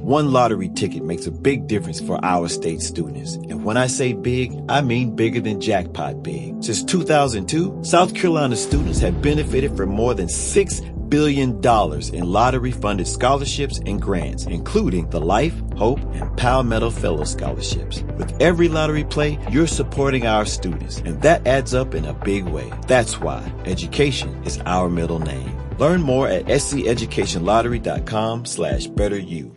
One lottery ticket makes a big difference for our state students. And when I say big, I mean bigger than jackpot big. Since 2002, South Carolina students have benefited from more than $6 billion in lottery-funded scholarships and grants, including the Life, Hope, and Palmetto Fellow Scholarships. With every lottery play, you're supporting our students, and that adds up in a big way. That's why education is our middle name. Learn more at sceducationlottery.com/betteryou.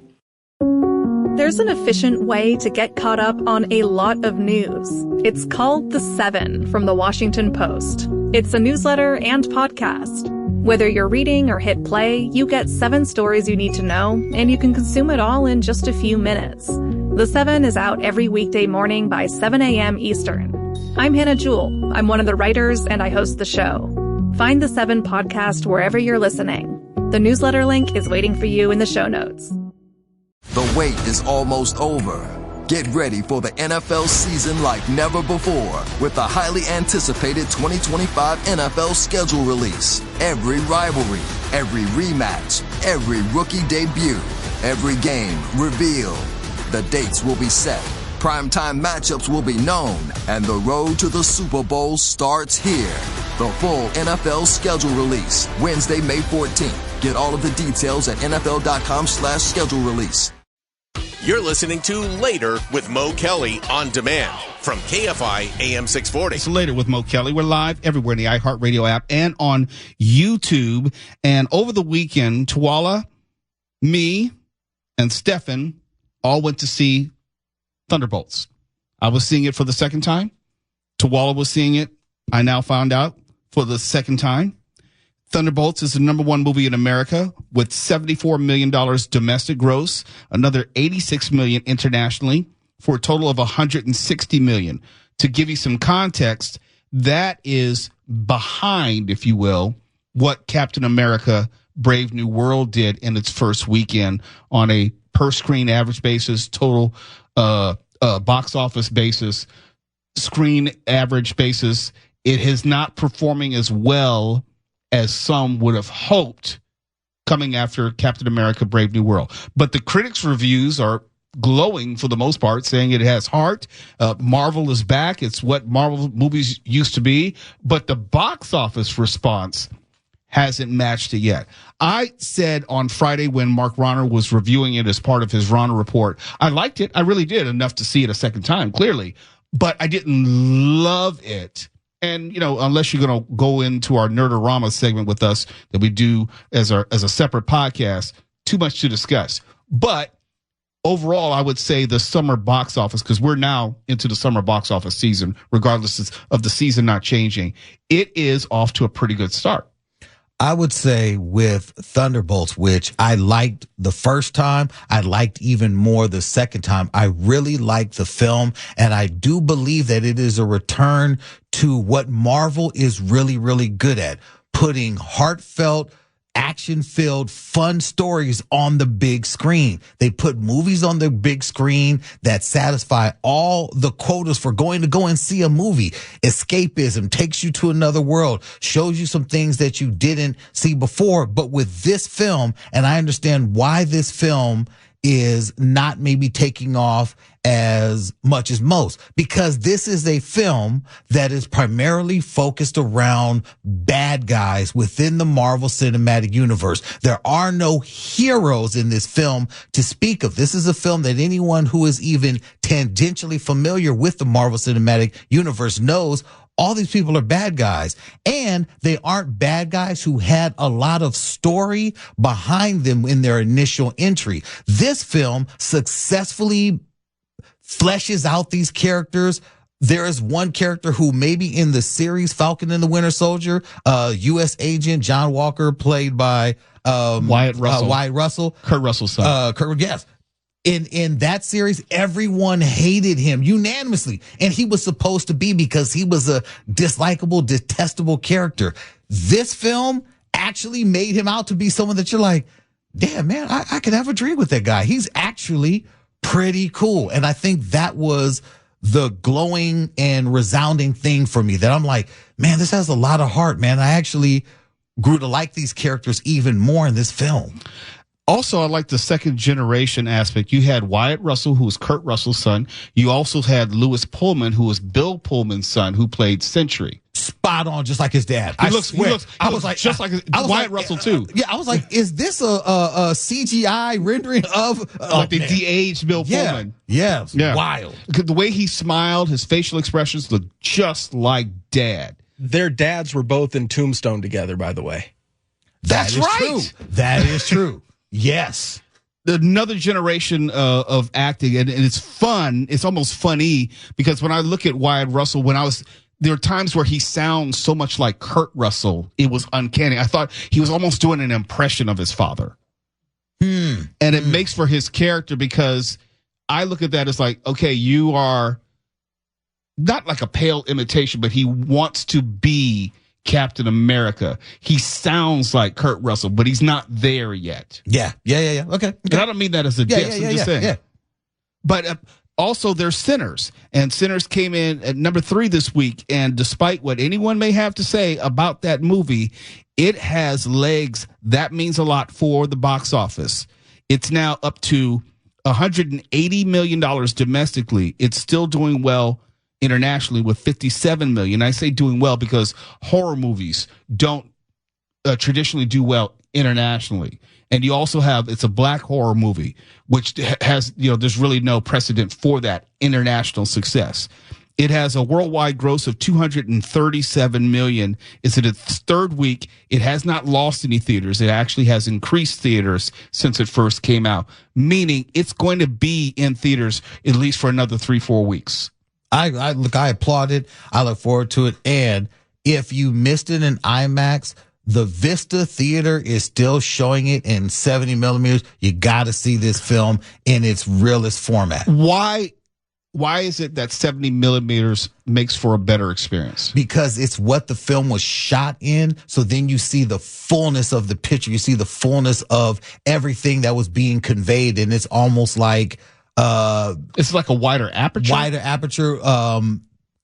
There's an efficient way to get caught up on a lot of news. It's called The Seven from The Washington Post. It's a newsletter and podcast. Whether you're reading or hit play, you get 7 stories you need to know, and you can consume it all in just a few minutes. The Seven is out every weekday morning by 7 a.m. Eastern. I'm Hannah Jewell. I'm one of the writers, and I host the show. Find The Seven podcast wherever you're listening. The newsletter link is waiting for you in the show notes. The wait is almost over. Get ready for the NFL season like never before with the highly anticipated 2025 NFL schedule release. Every rivalry, every rematch, every rookie debut, every game revealed. The dates will be set. Primetime matchups will be known, and the road to the Super Bowl starts here. The full NFL schedule release, Wednesday, May 14th. Get all of the details at NFL.com/schedule release. You're listening to Later with Mo Kelly on demand from KFI AM 640. It's Later with Mo Kelly. We're live everywhere in the iHeartRadio app and on YouTube. And over the weekend, Tuala, me, and Stefan all went to see Thunderbolts. I was seeing it for the second time. Tuala was seeing it, I now found out, for the second time. Thunderbolts is the #1 movie in America with $74 million domestic gross, another $86 million internationally, for a total of $160 million. To give you some context, that is behind, if you will, what Captain America Brave New World did in its first weekend on a per-screen average basis, total box office basis, screen average basis. It is not performing as well as some would have hoped coming after Captain America Brave New World. But the critics' reviews are glowing for the most part, saying it has heart. Marvel is back. It's what Marvel movies used to be. But the box office response hasn't matched it yet. I said on Friday when Mark Ronner was reviewing it as part of his Ronner report, I liked it. I really did, enough to see it a second time, clearly. But I didn't love it. And, you know, unless you're going to go into our Nerdorama segment with us that we do as a separate podcast, too much to discuss. But overall, I would say the summer box office, because we're now into the summer box office season, regardless of the season not changing, it is off to a pretty good start. I would say with Thunderbolts, which I liked the first time, I liked even more the second time. I really liked the film, and I do believe that it is a return to what Marvel is really, really good at, putting heartfelt, action-filled, fun stories on the big screen. They put movies on the big screen that satisfy all the quotas for going to go and see a movie. Escapism, takes you to another world, shows you some things that you didn't see before. But with this film, and I understand why this film is not maybe taking off as much as most, because this is a film that is primarily focused around bad guys within the Marvel Cinematic Universe. There are no heroes in this film to speak of. This is a film that anyone who is even tangentially familiar with the Marvel Cinematic Universe knows all these people are bad guys, and they aren't bad guys who had a lot of story behind them in their initial entry. This film successfully fleshes out these characters. There is one character who maybe in the series Falcon and the Winter Soldier, U.S. agent John Walker, played by Wyatt Russell. Kurt Russell's son. Yes. In that series, everyone hated him unanimously. And he was supposed to be, because he was a dislikable, detestable character. This film actually made him out to be someone that you're like, damn, man, I could have a drink with that guy. He's actually pretty cool. And I think that was the glowing and resounding thing for me, that I'm like, man, this has a lot of heart, man. I actually grew to like these characters even more in this film. Also, I like the second generation aspect. You had Wyatt Russell, who was Kurt Russell's son. You also had Lewis Pullman, who was Bill Pullman's son, who played Century. Spot on, just like his dad. He looks just like Wyatt Russell too. Yeah, I was like, is this a CGI rendering of like the de-aged Bill Pullman? Yeah, wild. The way he smiled, his facial expressions looked just like Dad. Their dads were both in Tombstone together, by the way. That's right. True. That is true. Yes. Another generation of acting, and it's fun. It's almost funny because when I look at Wyatt Russell, there are times where he sounds so much like Kurt Russell, it was uncanny. I thought he was almost doing an impression of his father. And it makes for his character because I look at that as like, okay, you are not like a pale imitation, but he wants to be Captain America. He sounds like Kurt Russell, but he's not there yet. Yeah. Okay. And I don't mean that as a diss. I'm just saying. Yeah. But also, there's Sinners, and Sinners came in at number 3 this week. And despite what anyone may have to say about that movie, it has legs. That means a lot for the box office. It's now up to $180 million domestically. It's still doing well internationally with $57 million. I say doing well because horror movies don't traditionally do well internationally. And you also have, it's a black horror movie, which has, there's really no precedent for that international success. It has a worldwide gross of $237 million. It's in its 3rd week. It has not lost any theaters. It actually has increased theaters since it first came out, meaning it's going to be in theaters at least for another 3-4 weeks. I applaud it. I look forward to it. And if you missed it in IMAX, the Vista Theater is still showing it in 70 millimeters. You got to see this film in its realest format. Why is it that 70 millimeters makes for a better experience? Because it's what the film was shot in. So then you see the fullness of the picture. You see the fullness of everything that was being conveyed. And it's almost like, it's like a wider aperture,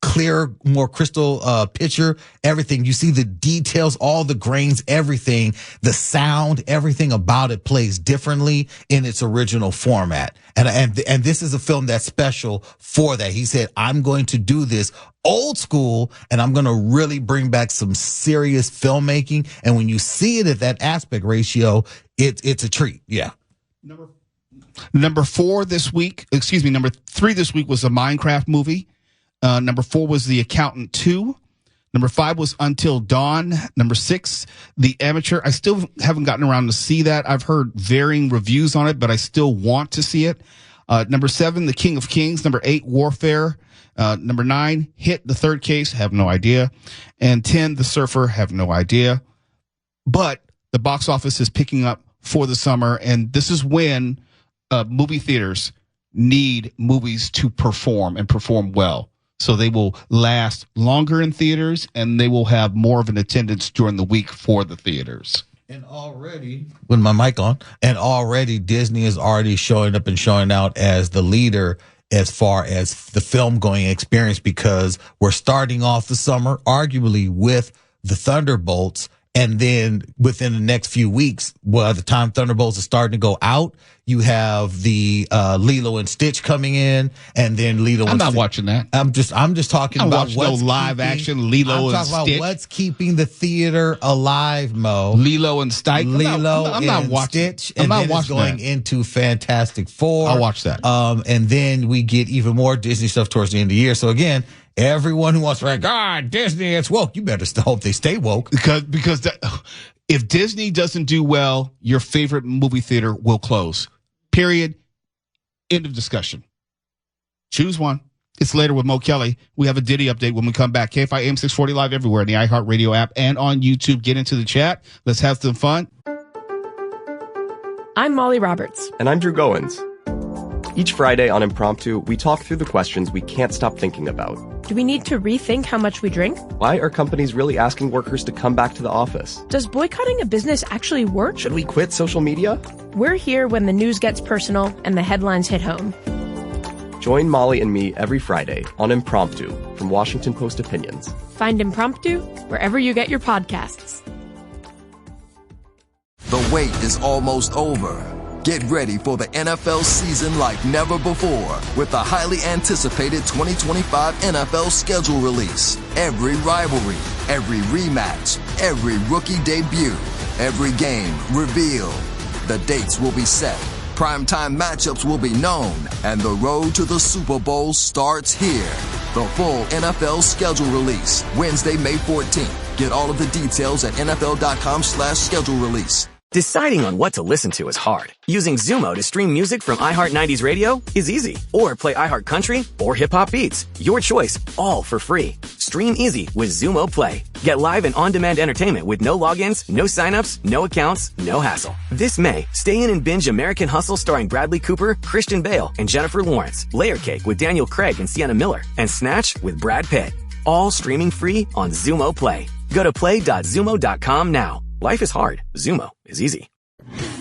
clear, more crystal picture, everything. You see the details, all the grains, everything, the sound, everything about it plays differently in its original format. And this is a film that's special for that. He said, I'm going to do this old school and I'm going to really bring back some serious filmmaking. And when you see it at that aspect ratio, it's a treat. Yeah. Number 3 this week was a Minecraft movie. Number 4 was The Accountant 2. Number 5 was Until Dawn. Number 6, The Amateur. I still haven't gotten around to see that. I've heard varying reviews on it, but I still want to see it. Number 7, The King of Kings. Number 8, Warfare. Number 9, Hit, The Third Case. Have no idea. And 10, The Surfer. Have no idea. But the box office is picking up for the summer, and this is when movie theaters need movies to perform and perform well. So they will last longer in theaters and they will have more of an attendance during the week for the theaters. And already, with my mic on, Disney is already showing up and showing out as the leader as far as the film going experience, because we're starting off the summer arguably with the Thunderbolts. And then within the next few weeks, by the time Thunderbolts are starting to go out, you have the Lilo and Stitch coming in, and then I'm not watching that. I'm just talking about what's live action Lilo and Stitch. I'm talking about what's keeping the theater alive, Mo. Lilo and Stitch. I'm not watching Stitch, and then it's going into Fantastic Four. I'll watch that. And then we get even more Disney stuff towards the end of the year. So again, everyone who wants to like, God, Disney, it's woke. You better hope they stay woke. Because if Disney doesn't do well, your favorite movie theater will close. Period. End of discussion. Choose one. It's Later with Mo Kelly. We have a Diddy update when we come back. KFI AM 640 live everywhere in the iHeartRadio app and on YouTube. Get into the chat. Let's have some fun. I'm Molly Roberts. And I'm Drew Goins. Each Friday on Impromptu, we talk through the questions we can't stop thinking about. Do we need to rethink how much we drink? Why are companies really asking workers to come back to the office? Does boycotting a business actually work? Should we quit social media? We're here when the news gets personal and the headlines hit home. Join Molly and me every Friday on Impromptu from Washington Post Opinions. Find Impromptu wherever you get your podcasts. The wait is almost over. Get ready for the NFL season like never before with the highly anticipated 2025 NFL schedule release. Every rivalry, every rematch, every rookie debut, every game revealed. The dates will be set. Primetime matchups will be known, and the road to the Super Bowl starts here. The full NFL schedule release, Wednesday, May 14th. Get all of the details at NFL.com/schedule release. Deciding on what to listen to is hard. Using Zumo to stream music from iHeart 90s Radio is easy. Or play iHeart Country or Hip Hop Beats. Your choice, all for free. Stream easy with Zumo Play. Get live and on-demand entertainment with no logins, no signups, no accounts, no hassle. This May, stay in and binge American Hustle starring Bradley Cooper, Christian Bale, and Jennifer Lawrence. Layer Cake with Daniel Craig and Sienna Miller. And Snatch with Brad Pitt. All streaming free on Zumo Play. Go to play.zumo.com now. Life is hard. Zumo is easy.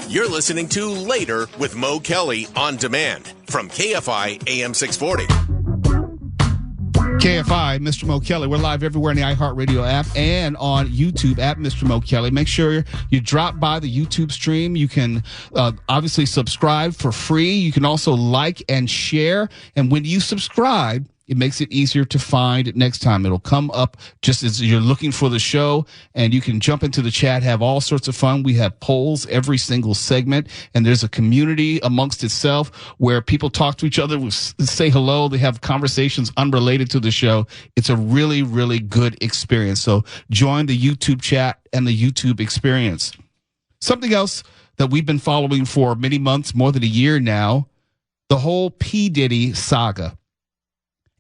You're listening to Later with Mo Kelly on demand from KFI AM 640. KFI, Mr. Mo Kelly. We're live everywhere in the iHeartRadio app and on YouTube at Mr. Mo Kelly. Make sure you drop by the YouTube stream. You can obviously subscribe for free. You can also like and share. And when you subscribe, it makes it easier to find next time. It'll come up just as you're looking for the show, and you can jump into the chat, have all sorts of fun. We have polls every single segment, and there's a community amongst itself where people talk to each other, say hello. They have conversations unrelated to the show. It's a really, really good experience. So join the YouTube chat and the YouTube experience. Something else that we've been following for many months, more than a year now, the whole P. Diddy saga.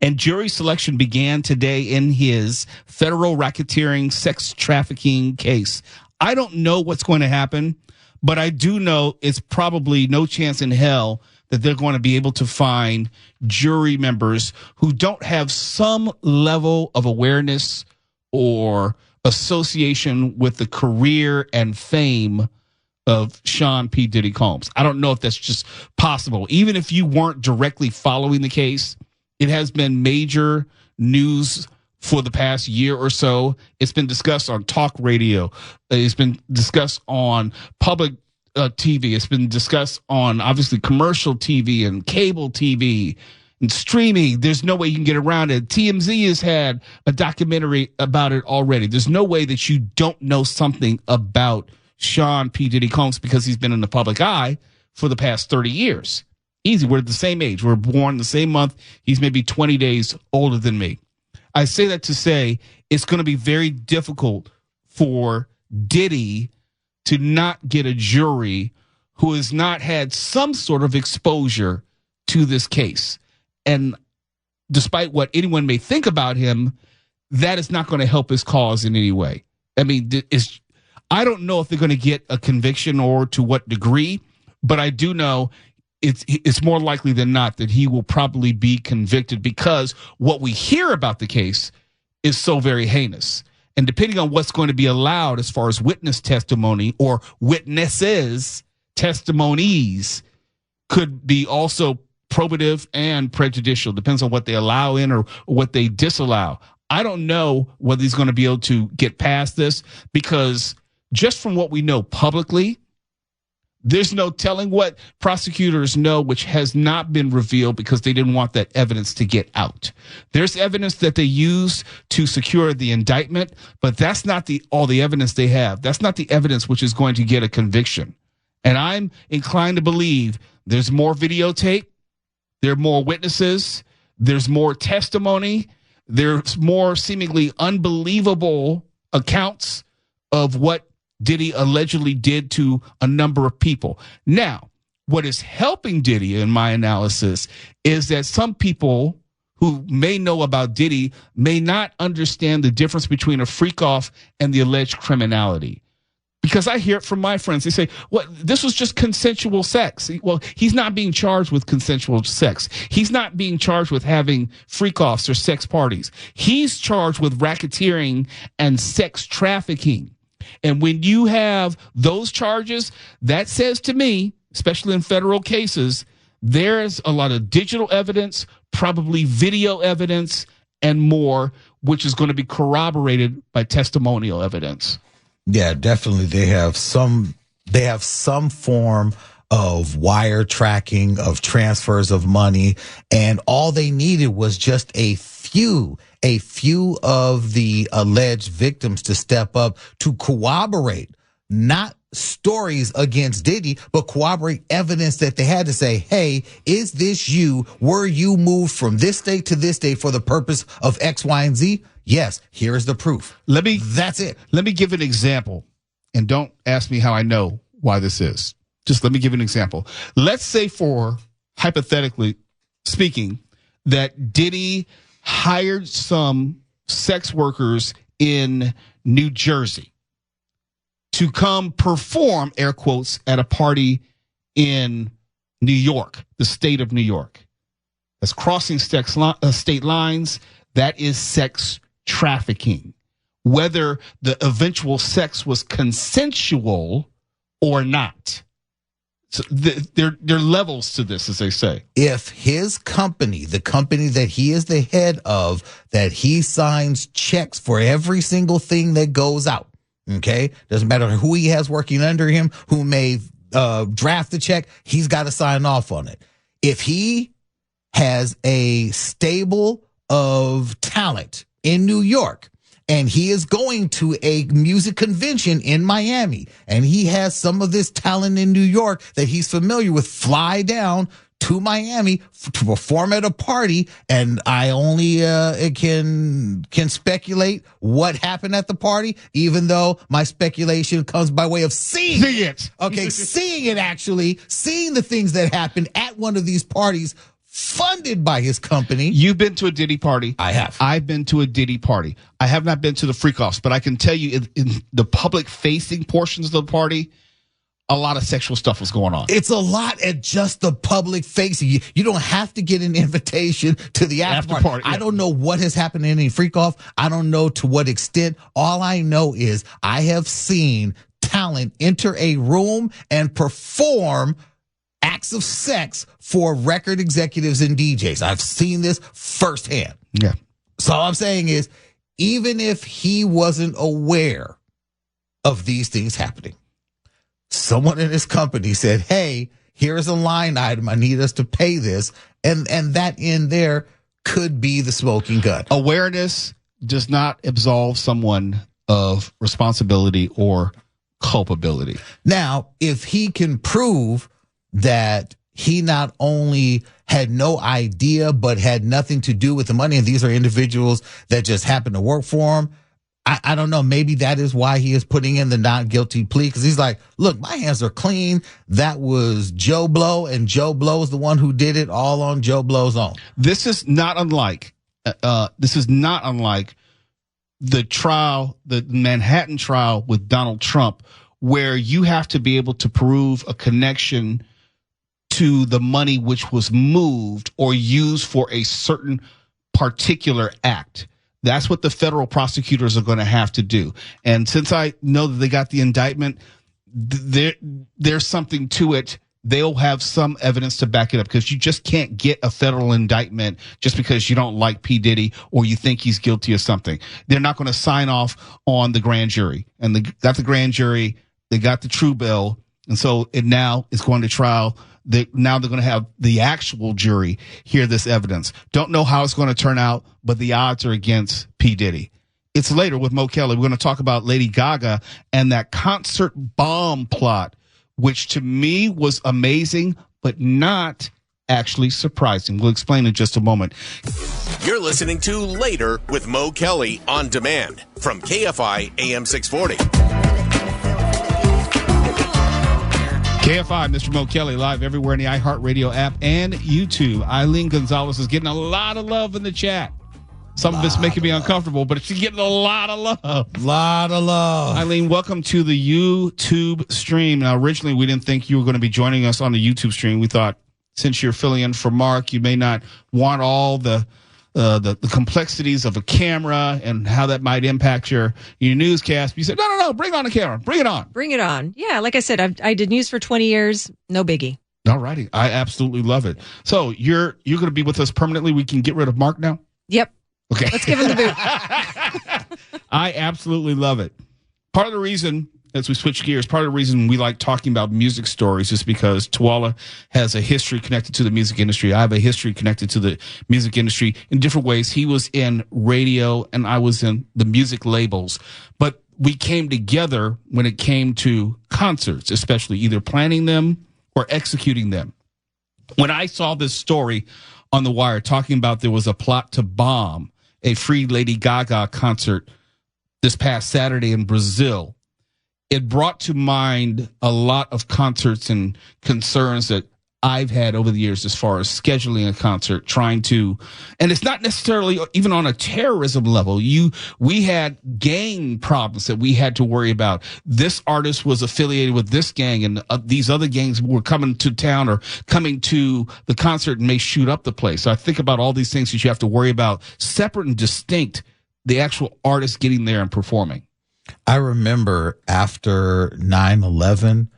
And jury selection began today in his federal racketeering sex trafficking case. I don't know what's going to happen, but I do know it's probably no chance in hell that they're going to be able to find jury members who don't have some level of awareness or association with the career and fame of Sean P. Diddy Combs. I don't know if that's just possible. Even if you weren't directly following the case, it has been major news for the past year or so. It's been discussed on talk radio. It's been discussed on public TV. It's been discussed on, obviously, commercial TV and cable TV and streaming. There's no way you can get around it. TMZ has had a documentary about it already. There's no way that you don't know something about Sean P. Diddy Combs because he's been in the public eye for the past 30 years. Easy. We're the same age. We're born the same month. He's maybe 20 days older than me. I say that to say it's going to be very difficult for Diddy to not get a jury who has not had some sort of exposure to this case. And despite what anyone may think about him, that is not going to help his cause in any way. I mean, I don't know if they're going to get a conviction or to what degree, but I do know it's more likely than not that he will probably be convicted because what we hear about the case is so very heinous. And depending on what's going to be allowed as far as witness testimony or witnesses testimonies could be also probative and prejudicial. Depends on what they allow in or what they disallow. I don't know whether he's going to be able to get past this because just from what we know publicly, there's no telling what prosecutors know, which has not been revealed because they didn't want that evidence to get out. There's evidence that they used to secure the indictment, but that's not all the evidence they have. That's not the evidence which is going to get a conviction. And I'm inclined to believe there's more videotape, there are more witnesses, there's more testimony, there's more seemingly unbelievable accounts of what Diddy allegedly did to a number of people. Now, what is helping Diddy in my analysis is that some people who may know about Diddy may not understand the difference between a freak off and the alleged criminality. Because I hear it from my friends. They say, well, this was just consensual sex. Well, he's not being charged with consensual sex. He's not being charged with having freak offs or sex parties. He's charged with racketeering and sex trafficking. And when you have those charges, that says to me, especially in federal cases, there's a lot of digital evidence, probably video evidence, and more, which is going to be corroborated by testimonial evidence. Yeah, definitely. They have some form of wire tracking, of transfers of money, and all they needed was just a few of the alleged victims to step up to corroborate, not stories against Diddy, but corroborate evidence that they had to say, hey, is this you? Were you moved from this state to this state for the purpose of X, Y, and Z? Yes, here's the proof. That's it. Let me give an example, and don't ask me how I know why this is. Just let me give an example. Let's say, for hypothetically speaking, that Diddy hired some sex workers in New Jersey to come perform, air quotes, at a party in New York, the state of New York. That's crossing state lines. That is sex trafficking. Whether the eventual sex was consensual or not. So there are levels to this, as they say. If his company, the company that he is the head of, that he signs checks for every single thing that goes out, okay? Doesn't matter who he has working under him, who may draft the check, he's got to sign off on it. If he has a stable of talent in New York, and he is going to a music convention in Miami, and he has some of this talent in New York that he's familiar with, fly down to Miami to perform at a party, and I only can speculate what happened at the party, even though my speculation comes by way of seeing it. Okay, seeing it, actually, seeing the things that happened at one of these parties funded by his company. You've been to a Diddy party. I have. I've been to a Diddy party. I have not been to the freak-offs, but I can tell you in the public-facing portions of the party, a lot of sexual stuff was going on. It's a lot at just the public facing. You don't have to get an invitation to the after party. Yeah. I don't know what has happened in any freak-off. I don't know to what extent. All I know is I have seen talent enter a room and perform acts of sex for record executives and DJs. I've seen this firsthand. Yeah. So all I'm saying is, even if he wasn't aware of these things happening, someone in his company said, hey, here's a line item. I need us to pay this. And that in there could be the smoking gun. Awareness does not absolve someone of responsibility or culpability. Now, if he can prove that he not only had no idea, but had nothing to do with the money, and these are individuals that just happen to work for him, I don't know. Maybe that is why he is putting in the not guilty plea, because he's like, look, my hands are clean. That was Joe Blow, and Joe Blow is the one who did it, all on Joe Blow's own. This is not unlike the trial, the Manhattan trial with Donald Trump, where you have to be able to prove a connection to the money which was moved or used for a certain particular act. That's what the federal prosecutors are going to have to do. And since I know that they got the indictment, there's something to it. They'll have some evidence to back it up, because you just can't get a federal indictment just because you don't like P. Diddy or you think he's guilty of something. They're not going to sign off on the grand jury. And they got the grand jury. They got the true bill. And so it now is going to trial. Now they're going to have the actual jury hear this evidence. Don't know how it's going to turn out, but the odds are against P. Diddy. It's later with Mo Kelly. We're going to talk about Lady Gaga and that concert bomb plot, which to me was amazing, but not actually surprising. We'll explain in just a moment. You're listening to Later with Mo Kelly on demand from KFI AM 640. KFI, Mr. Mo Kelly, live everywhere in the iHeartRadio app and YouTube. Eileen Gonzalez is getting a lot of love in the chat. Some of it's making me uncomfortable, but she's getting a lot of love. Lot of love. Eileen, welcome to the YouTube stream. Now, originally, we didn't think you were going to be joining us on the YouTube stream. We thought, since you're filling in for Mark, you may not want all the complexities of a camera and how that might impact your newscast. You said, no, bring on the camera. Bring it on. Bring it on. Yeah, like I said, I did news for 20 years. No biggie. All righty. I absolutely love it. So you're going to be with us permanently. We can get rid of Mark now? Yep. Okay. Let's give him the boot. I absolutely love it. Part of the reason as we switch gears, part of the reason we like talking about music stories is because Tuala has a history connected to the music industry. I have a history connected to the music industry in different ways. He was in radio and I was in the music labels. But we came together when it came to concerts, especially either planning them or executing them. When I saw this story on The Wire talking about there was a plot to bomb a free Lady Gaga concert this past Saturday in Brazil, it brought to mind a lot of concerts and concerns that I've had over the years as far as scheduling a concert, trying to, and it's not necessarily even on a terrorism level. We had gang problems that we had to worry about. This artist was affiliated with this gang, and these other gangs were coming to town or coming to the concert and may shoot up the place. So I think about all these things that you have to worry about, separate and distinct, the actual artist getting there and performing. I remember after 9/11,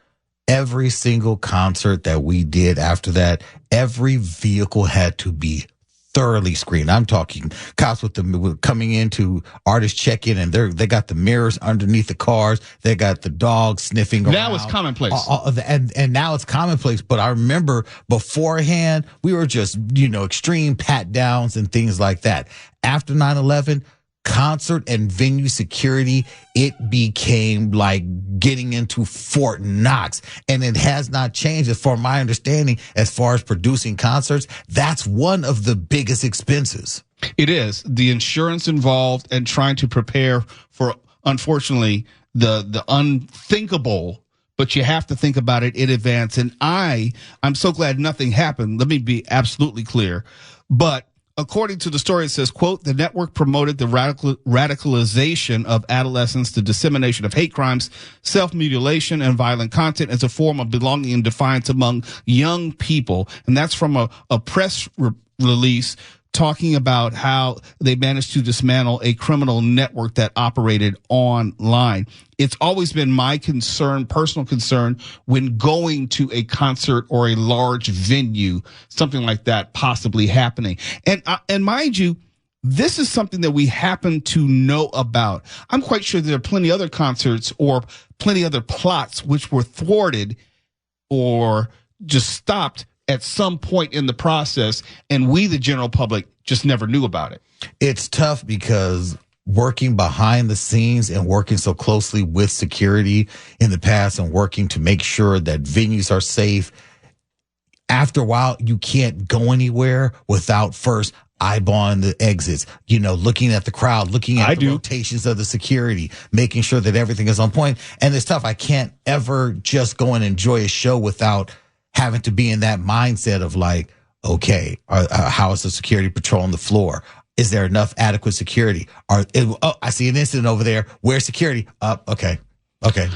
every single concert that we did after that, every vehicle had to be thoroughly screened. I'm talking cops with coming into artist check-in, and they got the mirrors underneath the cars. They got the dogs sniffing around. Now it's commonplace. And now it's commonplace. But I remember beforehand, we were just, extreme pat downs and things like that. After 9/11, concert and venue security, it became like getting into Fort Knox, and it has not changed. As far my understanding, as far as producing concerts, that's one of the biggest expenses. It is the insurance involved and trying to prepare for, unfortunately, the unthinkable. But you have to think about it in advance. And I'm so glad nothing happened. Let me be absolutely clear. But according to the story, it says, quote, the network promoted the radicalization of adolescents, the dissemination of hate crimes, self-mutilation, and violent content as a form of belonging and defiance among young people. And that's from a press release talking about how they managed to dismantle a criminal network that operated online. It's always been my personal concern, when going to a concert or a large venue, something like that possibly happening. And mind you, this is something that we happen to know about. I'm quite sure there are plenty other concerts or plenty other plots which were thwarted or just stopped at some point in the process, and we, the general public, just never knew about it. It's tough because working behind the scenes and working so closely with security in the past and working to make sure that venues are safe, after a while, you can't go anywhere without first eyeballing the exits, looking at the crowd, looking at the rotations of the security, making sure that everything is on point. And it's tough. I can't ever just go and enjoy a show without having to be in that mindset of like, okay, how is the security patrolling the floor? Is there enough adequate security? I see an incident over there. Where's security? Okay,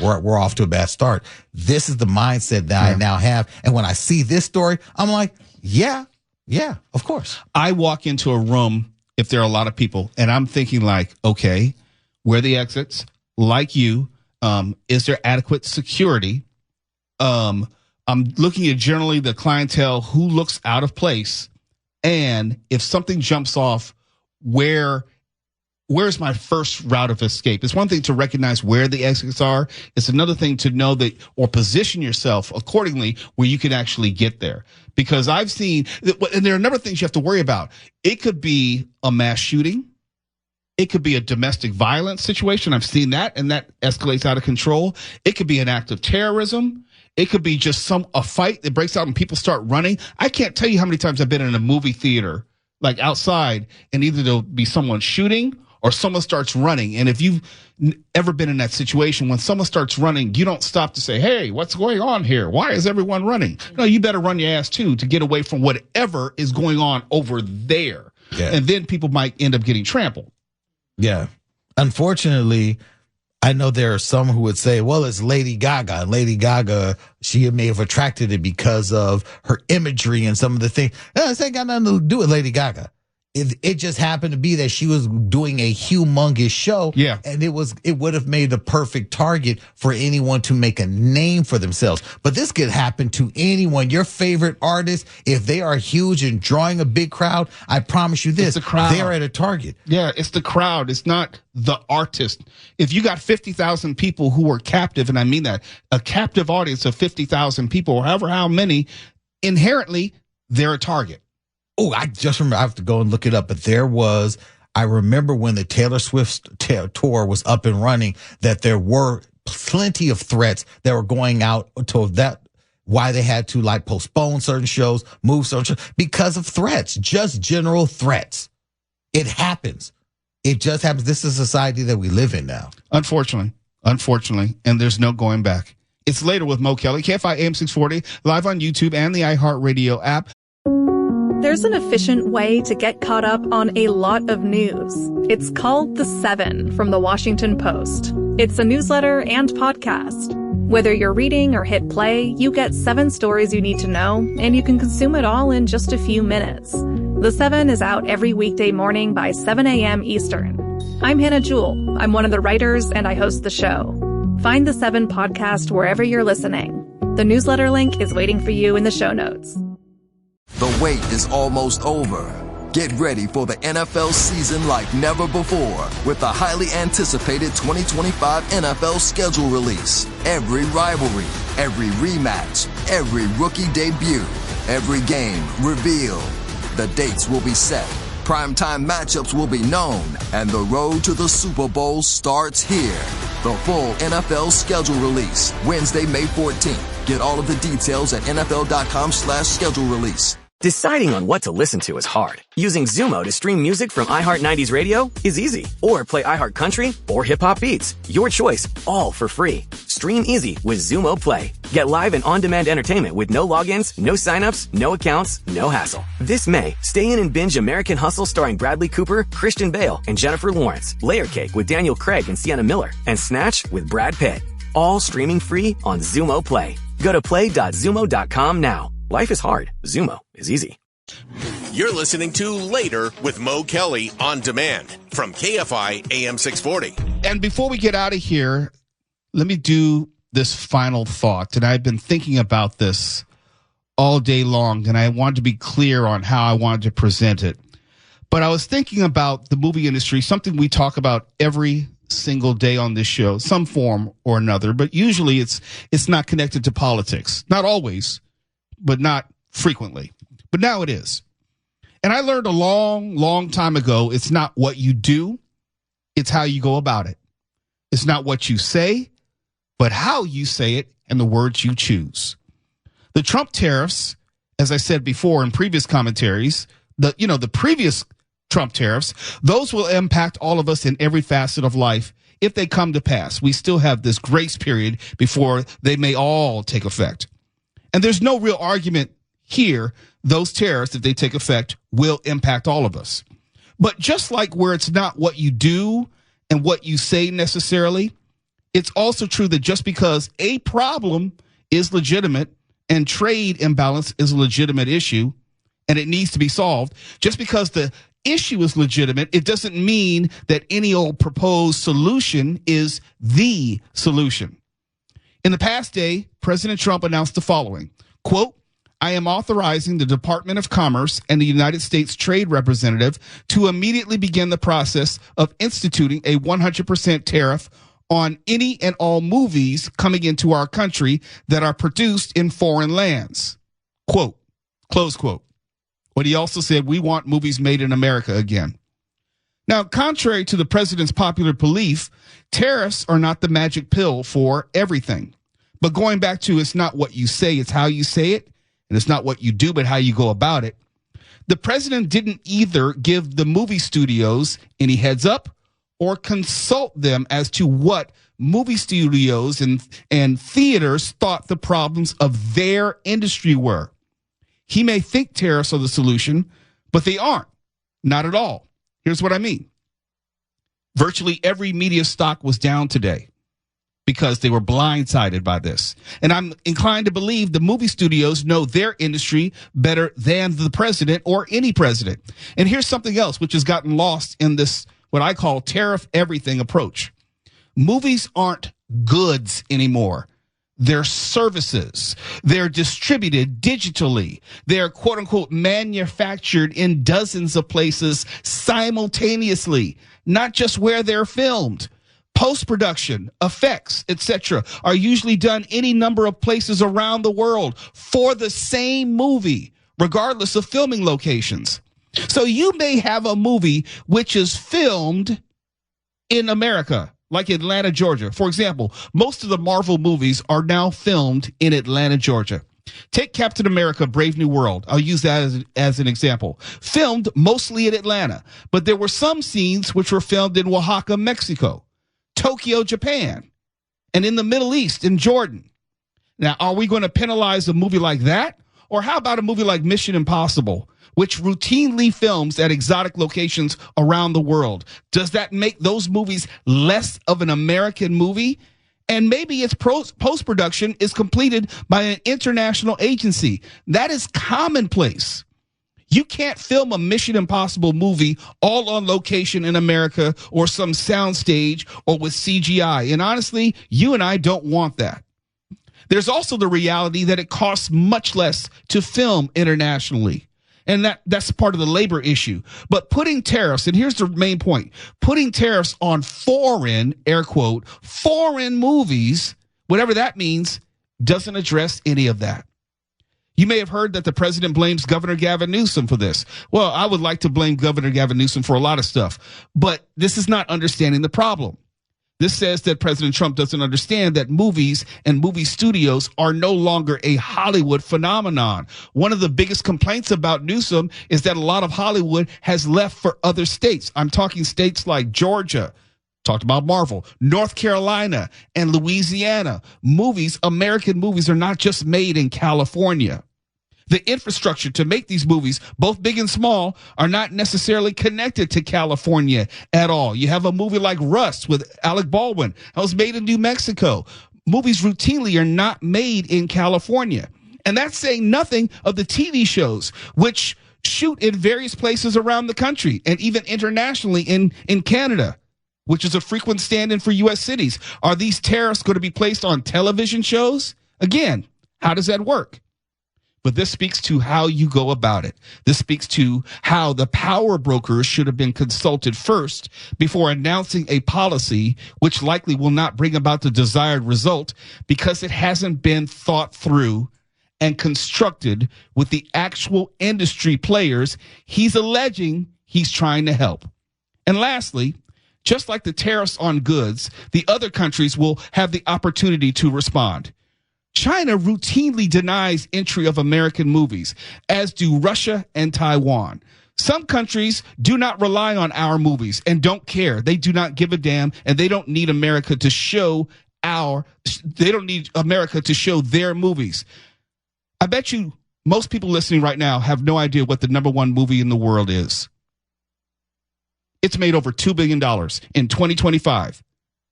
we're off to a bad start. This is the mindset that I now have. And when I see this story, I'm like, yeah, of course. I walk into a room, if there are a lot of people, and I'm thinking like, okay, where are the exits? Like you, is there adequate security? I'm looking at generally the clientele who looks out of place, and if something jumps off, where's my first route of escape? It's one thing to recognize where the exits are. It's another thing to know that, or position yourself accordingly where you can actually get there. Because I've seen, and there are a number of things you have to worry about. It could be a mass shooting. It could be a domestic violence situation. I've seen that, and that escalates out of control. It could be an act of terrorism. It could be just a fight that breaks out and people start running. I can't tell you how many times I've been in a movie theater, like outside, and either there'll be someone shooting or someone starts running. And if you've ever been in that situation, when someone starts running, you don't stop to say, hey, what's going on here? Why is everyone running? No, you better run your ass too to get away from whatever is going on over there. Yeah. And then people might end up getting trampled. Yeah. Unfortunately, I know there are some who would say, well, it's Lady Gaga. Lady Gaga, she may have attracted it because of her imagery and some of the things. This ain't got nothing to do with Lady Gaga. It just happened to be that she was doing a humongous show. Yeah. And it would have made the perfect target for anyone to make a name for themselves. But this could happen to anyone. Your favorite artist, if they are huge and drawing a big crowd, I promise you this, It's the crowd. they're at a target. Yeah, it's the crowd. It's not the artist. If you got 50,000 people who are captive, and I mean that, a captive audience of 50,000 people, or however how many, inherently, they're a target. Oh, I just remember, I have to go and look it up, but I remember when the Taylor Swift tour was up and running, that there were plenty of threats that were going out to that, why they had to like postpone certain shows, move certain shows, because of threats, just general threats. It happens. It just happens. This is a society that we live in now. Unfortunately, And there's no going back. It's Later with Mo Kelly, KFI AM 640, live on YouTube and the iHeartRadio app. There's an efficient way to get caught up on a lot of news. It's called The 7 from the Washington Post. It's a newsletter and podcast. Whether you're reading or hit play, you get 7 stories you need to know, and you can consume it all in just a few minutes. The 7 is out every weekday morning by 7 a.m. Eastern. I'm Hannah Jewell. I'm one of the writers, and I host the show. Find The 7 podcast wherever you're listening. The newsletter link is waiting for you in the show notes. The wait is almost over. Get ready for the NFL season like never before with the highly anticipated 2025 NFL schedule release. Every rivalry, every rematch, every rookie debut, every game revealed. The dates will be set. Primetime matchups will be known, and the road to the Super Bowl starts here. The full NFL schedule release, Wednesday, May 14th. Get all of the details at NFL.com/schedule release. Deciding on what to listen to is hard. Using Zumo to stream music from iHeart 90s radio is easy. Or play iHeart Country or Hip Hop Beats. Your choice, all for free. Stream easy with Zumo Play. Get live and on-demand entertainment with no logins, no signups, no accounts, no hassle. This May, stay in and binge American Hustle starring Bradley Cooper, Christian Bale, and Jennifer Lawrence. Layer Cake with Daniel Craig and Sienna Miller. And Snatch with Brad Pitt. All streaming free on Zumo Play. Go to play.zumo.com now. Life is hard. Zumo is easy. You're listening to Later with Mo Kelly on demand from KFI AM 640. And before we get out of here, let me do this final thought. And I've been thinking about this all day long, and I wanted to be clear on how I wanted to present it. But I was thinking about the movie industry, something we talk about every single day on this show, some form or another, but usually it's not connected to politics. Not always, but not frequently. But now it is. And I learned a long time ago, it's not what you do, it's how you go about it. It's not what you say, but how you say it and the words you choose. The Trump tariffs, as I said before in previous commentaries, the previous Trump tariffs, those will impact all of us in every facet of life if they come to pass. We still have this grace period before they may all take effect. And there's no real argument here. Those tariffs, if they take effect, will impact all of us. But just like where it's not what you do and what you say necessarily, it's also true that just because a problem is legitimate and trade imbalance is a legitimate issue and it needs to be solved, just because the issue is legitimate, it doesn't mean that any old proposed solution is the solution. In the past day, President Trump announced the following, quote, I am authorizing the Department of Commerce and the United States Trade Representative to immediately begin the process of instituting a 100% tariff on any and all movies coming into our country that are produced in foreign lands. Quote, close quote. But he also said, we want movies made in America again. Now, contrary to the president's popular belief, tariffs are not the magic pill for everything. But going back to it's not what you say, it's how you say it. And it's not what you do, but how you go about it. The president didn't either give the movie studios any heads up or consult them as to what movie studios and theaters thought the problems of their industry were. He may think tariffs are the solution, but they aren't. Not at all. Here's what I mean. Virtually every media stock was down today. because they were blindsided by this. And I'm inclined to believe the movie studios know their industry better than the president or any president. And here's something else which has gotten lost in this, what I call tariff everything approach. Movies aren't goods anymore. They're services. They're distributed digitally. They're quote unquote manufactured in dozens of places simultaneously, not just where they're filmed. Post-production, effects, etc. are usually done any number of places around the world for the same movie, regardless of filming locations. So you may have a movie which is filmed in America, like Atlanta, Georgia. For example, most of the Marvel movies are now filmed in Atlanta, Georgia. Take Captain America, Brave New World. I'll use that as an example. Filmed mostly in Atlanta, but there were some scenes which were filmed in Oaxaca, Mexico, Tokyo, Japan, and in the Middle East, in Jordan. Now, are we going to penalize a movie like that? Or how about a movie like Mission Impossible, which routinely films at exotic locations around the world? Does that make those movies less of an American movie? And maybe its post-production is completed by an international agency. That is commonplace. You can't film a Mission Impossible movie all on location in America or some soundstage or with CGI. And honestly, you and I don't want that. There's also the reality that it costs much less to film internationally. And that's part of the labor issue. But putting tariffs, and here's the main point, putting tariffs on foreign, air quote, foreign movies, whatever that means, doesn't address any of that. You may have heard that the president blames Governor Gavin Newsom for this. Well, I would like to blame Governor Gavin Newsom for a lot of stuff, but this is not understanding the problem. This says that President Trump doesn't understand that movies and movie studios are no longer a Hollywood phenomenon. One of the biggest complaints about Newsom is that a lot of Hollywood has left for other states. I'm talking states like Georgia, talked about Marvel, North Carolina, and Louisiana. American movies are not just made in California. The infrastructure to make these movies, both big and small, are not necessarily connected to California at all. You have a movie like Rust with Alec Baldwin that was made in New Mexico. Movies routinely are not made in California. And that's saying nothing of the TV shows, which shoot in various places around the country and even internationally in Canada, which is a frequent stand-in for U.S. cities. Are these tariffs going to be placed on television shows? Again, how does that work? But this speaks to how you go about it. This speaks to how the power brokers should have been consulted first before announcing a policy which likely will not bring about the desired result because it hasn't been thought through and constructed with the actual industry players he's alleging he's trying to help. And lastly, just like the tariffs on goods, the other countries will have the opportunity to respond. China routinely denies entry of American movies, as do Russia and Taiwan. Some countries do not rely on our movies and don't care. They do not give a damn, and they don't need America to show their movies. I bet you most people listening right now have no idea what the number one movie in the world is. It's made over $2 billion in 2025,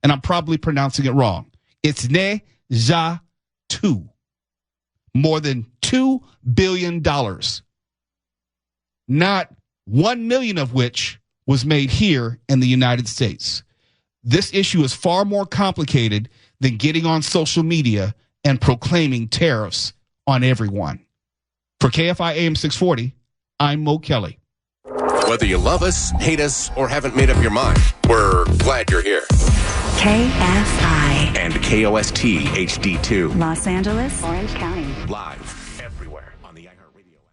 and I'm probably pronouncing it wrong. It's Ne Ja 2. More than $2 billion. Not 1 million of which was made here in the United States. This issue is far more complicated than getting on social media and proclaiming tariffs on everyone. For KFI AM 640, I'm Mo Kelly. Whether you love us, hate us, or haven't made up your mind, we're glad you're here. KFI and KOST HD2. Los Angeles, Orange County. Live everywhere on the iHeartRadio app.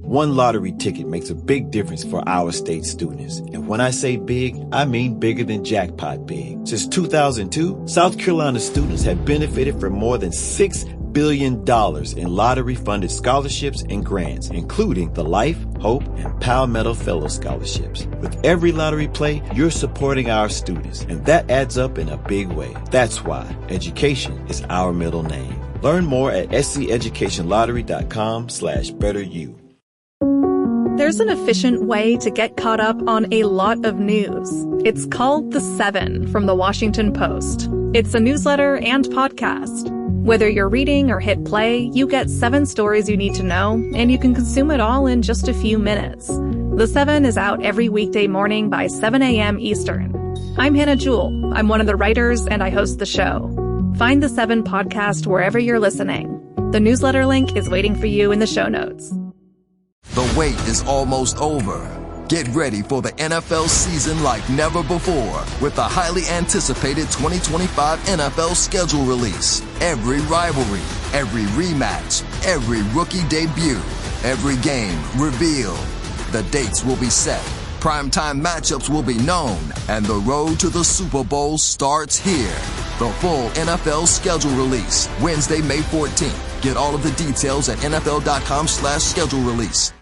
One lottery ticket makes a big difference for our state students. And when I say big, I mean bigger than jackpot big. Since 2002, South Carolina students have benefited from more than $6 billion in lottery-funded scholarships and grants, including the Life, Hope, and Palmetto Fellow Scholarships. With every lottery play, you're supporting our students, and that adds up in a big way. That's why education is our middle name. Learn more at sceducationlottery.com/betteryou. There's an efficient way to get caught up on a lot of news. It's called The 7 from the Washington Post. It's a newsletter and podcast. Whether you're reading or hit play, you get 7 stories you need to know, and you can consume it all in just a few minutes. The 7 is out every weekday morning by 7 a.m. Eastern. I'm Hannah Jewell. I'm one of the writers, and I host the show. Find the 7 podcast wherever you're listening. The newsletter link is waiting for you in the show notes. The wait is almost over. Get ready for the NFL season like never before with the highly anticipated 2025 NFL schedule release. Every rivalry, every rematch, every rookie debut, every game revealed. The dates will be set. Primetime matchups will be known, and the road to the Super Bowl starts here. The full NFL schedule release, Wednesday, May 14th. Get all of the details at NFL.com/schedule release.